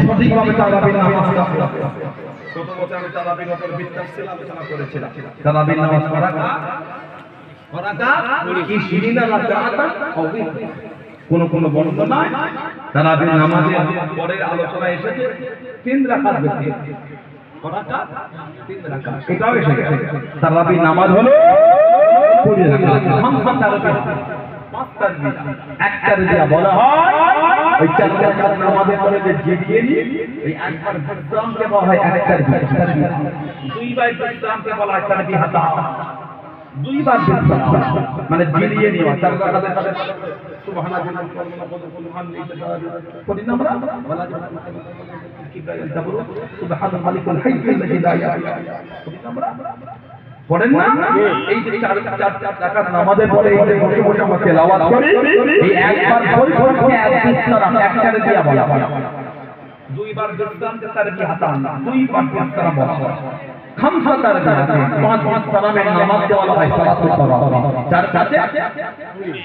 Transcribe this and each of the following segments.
সঠিকভাবে তারাবির নামাজটা গত বছর আমি তারাবির উপর বিস্তারিত আলোচনা করেছিলাম। তারাবির নামাজ কি শিরিনা রাকাত হবে কোন বর্ণনায় তারাবির নামাজের পরের আলোচনা এসেছে 3 রাকাত বেশি রাকাত 3 রাকাত এটাও এসেছে। তারাবির নামাজ হলো 20 রাকাত হামসা তারাবি 5 তাকবীর এক তাকবীর বলা হয় ওই 4 রাকাত নামাজের পরে যে জিগিয়ে নি এই একবার বিশ্রামকে বলা হয় এক তাকবীর, দুইবার বিশ্রামকে বলা হয় তাকবীর হাতা, দুইবার বিশ্রাম মানে জিগিয়ে নিও 4 রাকাতের সাথে সুবহানাল্লাহ করি না আমরা ওয়ালা সুবহানাল মালিকুল হাইয়্যুল লাযী লা ইলাহা ইল্লা আমরা পড়েন না। এই যে 4 রাকাত নামাজের পরে এই যে বসে বসে আমরা তেলাওয়াত করি এই একবার পড়তে এক বিশ্রাম একটারে দিয়া বলা হয়, দুইবার বিশ্রাম তে তারবি হাতান, দুইবার বিশ্রাম বলা হয় খামসা তারবি পাঁচ সালামের নামাজ দেওয়া হয় সালাতুত তারাবি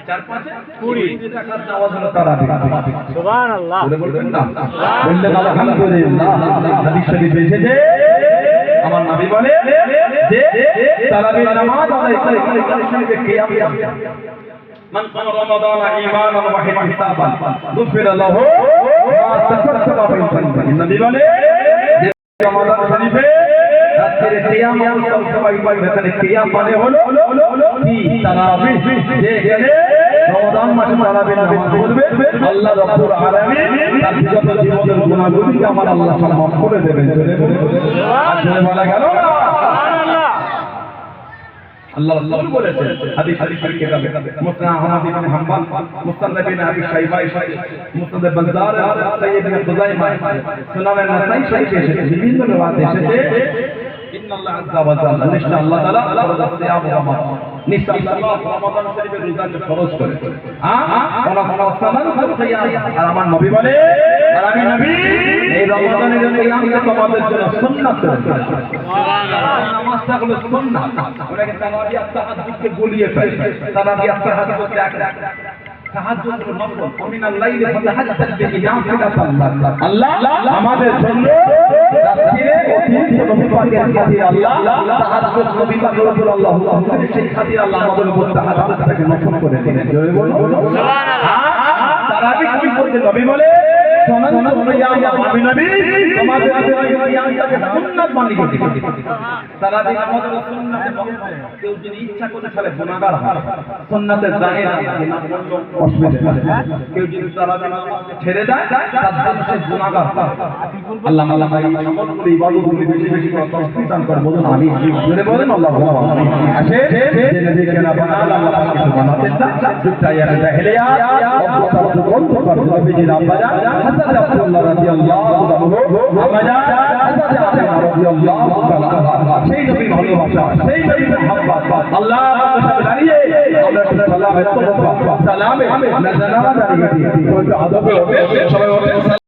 4 5 20 রাকাত নামাজ হলো তারাবি। সুবহানাল্লাহ বলবেন না বললেন আলহামদুলিল্লাহ। হাদিস শরীফে এসেছে আমার নবী বলে যে তারাবির নামাজ আদায় করে শরীফে কিয়াম মান কাম রমাদান ঈমানান ওয়া ইহতিসাবান গুফিরা লাহু মা তাকাদ্দামা মিন যানবিহি। নবী বলে যে রমাদান শরীফে রাতের কিয়াম সবাই এখানে কিয়াম মানে হলো কি তারাবি, যে এখানে রমাদান মাসে তারাবির নামাজ পড়বে আল্লাহ রাব্বুল আলামিন তার যত জীবনের গুনাহগুলোকে আমার আল্লাহ মাফ করে দেবেন। সুবহানাল্লাহ বলা গেল না সুবহানাল্লাহ। আল্লাহ রাসূল বলেছেন হাদিস শরীফের কিতাবে মুসনাদ আহমদ ইবনে হাম্বল, মুসনাদ ইবনে আবি শাইবা, মুসনাদ বাযার, সাইয়্যিদ ইবনে খুযাইমা, সুনান নাসাই শরীফে এসেছে, বিভিন্ন রিওয়ায়াতে এসেছে ইন্নাল্লাহ আযজা ওয়া জাল্লা নিশ্চয় আল্লাহ তাআলা ফরজ সিয়াম রমাদান নিশ্চয় আল্লাহ রমাদান শরীফের রোজাকে ফরজ করেছে। আর আমার নবী বলে আর আমি নবী এই রমাদানের কিয়ামকে তোমাদের জন্য সুন্নাত করেছি। সুবহানাল্লাহ নামাজটা হলো সুন্নাত, ওটাকে তারাবি তাহাজ্জুদকে গুলিয়ে ফেলে। তারাবি তাহাজ্জুদ বলতে এক তাহাজ্জুদ হলো নফল মিনাল লাইলি ফাতাহাজ্জাদ বিহি নাফিলাতাল্লাহ। আল্লাহ আমাদের জন্য রাত্রিতে অতিরিক্ত নবী পাকের খাতির আল্লাহ তাহাজ্জুদ নবী পাক রাসূলুল্লাহ সেই খাতির আল্লাহ আমাদের উপর তাহাজ্জুদটাকে নফল করে দিলেন। জোরে বলুন সুবহানাল্লাহ। তারাবি কবি বলতে নবী বলে শোনান আমি নবী তোমাদের কিয়ামটাকে সুন্নাত বানিয়ে দিয়েছি। তারাবি আমাদের সুন্নাতে কেউ যদি ইচ্ছা করে তাহলে গুনাহগার হয়, সুন্নাতে জাহের অসুবিধা কেউ যদি তারাবি নামাজকে ছেড়ে দেয় তার জন্য সে গুনাহগার। আল্লাহ আল্লাহ এই সকল ইবাদতগুলি বেশি বেশি করে তৌফিক দান করে বলুন আমিন। জোরে বলেন আল্লাহুম্মা আমিন। আসে যে নবীকে না বানাল আল্লাহ পাক বানাতে চায় দুটাইয়া জাহেলিয়া অবস্থা বন্ধ করে নবীজির আব্বাজান হযরত আব্দুল্লাহ রাদিয়াল্লাহু আনহু আব্বাজান হযরত আলী রাদিয়াল্লাহু তাআলা সেই নবীর ভালোবাসা সেই নবীর মহব্বত আল্লাহ পাকের সাথে দাঁড়িয়ে আমরা সালামে নাজানা দাঁড়িয়ে দিই। তো আদবে হবে সবাই